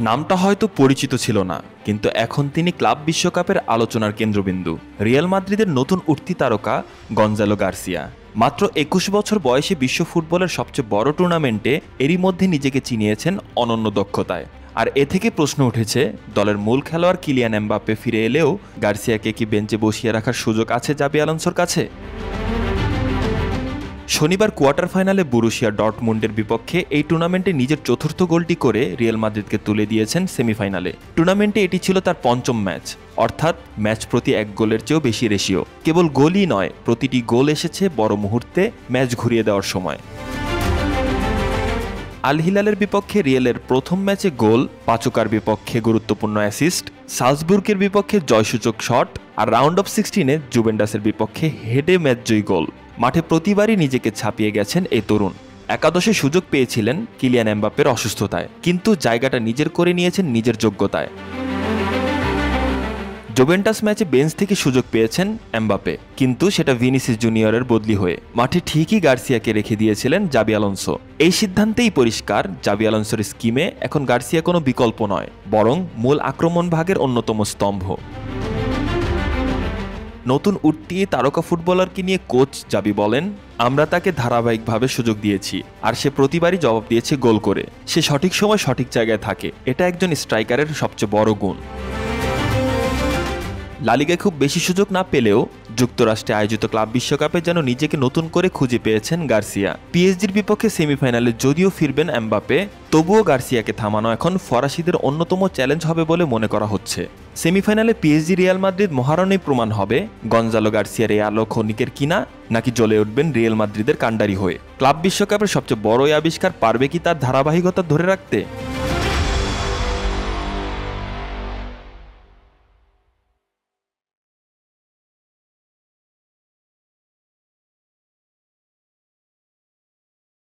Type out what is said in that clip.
নামটা হয়তো পরিচিত ছিল না, কিন্তু এখন তিনি ক্লাব বিশ্বকাপের আলোচনার কেন্দ্রবিন্দু। রিয়াল মাদ্রিদের নতুন উঠতি তারকা গঞ্জালো গার্সিয়া মাত্র ২১ বছর বয়সে বিশ্ব ফুটবলের সবচেয়ে বড় টুর্নামেন্টে এরই মধ্যে নিজেকে চিনিয়েছেন অনন্য দক্ষতায়। আর এ থেকে প্রশ্ন উঠেছে, দলের মূল খেলোয়াড় কিলিয়ান এমবাপ্পে ফিরে এলেও গার্সিয়াকে কি বেঞ্চে বসিয়ে রাখার সুযোগ আছে জাবি আলোনসোর কাছে? শনিবার কোয়ার্টার ফাইনালে বরুসিয়া ডর্টমুন্ডের বিপক্ষে এই টুর্নামেন্টে নিজের চতুর্থ গোলটি করে রিয়াল মাদ্রিদকে তুলে দিয়েছেন সেমিফাইনালে। টুর্নামেন্টে এটি ছিল তার পঞ্চম ম্যাচ, অর্থাৎ ম্যাচ প্রতি ১ গোলের চেয়েও বেশি রেশিও। কেবল গোলই নয়, প্রতিটি গোল এসেছে বড় মুহূর্তে, ম্যাচ ঘুরিয়ে দেওয়ার সময়। আল হিলালের বিপক্ষে রিয়ালের প্রথম ম্যাচে গোল, পাচুকার বিপক্ষে গুরুত্বপূর্ণ অ্যাসিস্ট, সালজবুর্গের বিপক্ষে জয়সূচক শট, আর রাউন্ড অফ 16-এ জুভেন্টাসের বিপক্ষে হেডে ম্যাচজয়ী গোল। মাঠে প্রতিবারই নিজেকে ছাপিয়ে গেছেন এই তরুণ। একাদশে সুযোগ পেয়েছিলেন কিলিয়ান এমবাপ্পের অসুস্থতায়, কিন্তু জায়গাটা নিজের করে নিয়েছেন নিজের যোগ্যতায়। জুভেন্টাস ম্যাচে বেঞ্চ থেকে সুযোগ পেয়েছেন এমবাপ্পে, কিন্তু সেটা ভিনিসিয়াস জুনিয়রের বদলি হয়ে। মাঠে ঠিকই গার্সিয়াকে রেখে দিয়েছিলেন জাবি আলোনসো। এই সিদ্ধান্তেই পরিষ্কার, জাবি আলোনসোর স্কিমে এখন গার্সিয়া কোনো বিকল্প নয়, বরং মূল আক্রমণ ভাগের অন্যতম স্তম্ভ। নতুন উঠতি তারকা ফুটবলারকে নিয়ে কোচ জাবি বলেন, আমরা তাকে ধারাবাহিকভাবে সুযোগ দিয়েছি, আর সে প্রতিবারই জবাব দিয়েছে গোল করে। সে সঠিক সময় সঠিক জায়গায় থাকে, এটা একজন স্ট্রাইকারের সবচেয়ে বড় গুণ। লা লিগায় খুব বেশি সুযোগ না পেলেও যুক্তরাষ্ট্রে আয়োজিত ক্লাব বিশ্বকাপে যেন নিজেকে নতুন করে খুঁজে পেয়েছেন গার্সিয়া। পিএসজির বিপক্ষে সেমিফাইনালে যদিও ফিরবেন এমবাপ্পে, তবুও গার্সিয়াকে থামানো এখন ফরাসিদের অন্যতম চ্যালেঞ্জ হবে বলে মনে করা হচ্ছে। সেমিফাইনালে পিএসজি রিয়াল মাদ্রিদ মহারণেই প্রমাণ হবে গঞ্জালো গার্সিয়ার এই আলো ক্ষণিকের কিনা, নাকি জ্বলে উঠবেন রিয়াল মাদ্রিদের কাণ্ডারি হয়ে। ক্লাব বিশ্বকাপের সবচেয়ে বড় আবিষ্কার পারবে কি তার ধারাবাহিকতা ধরে রাখতে?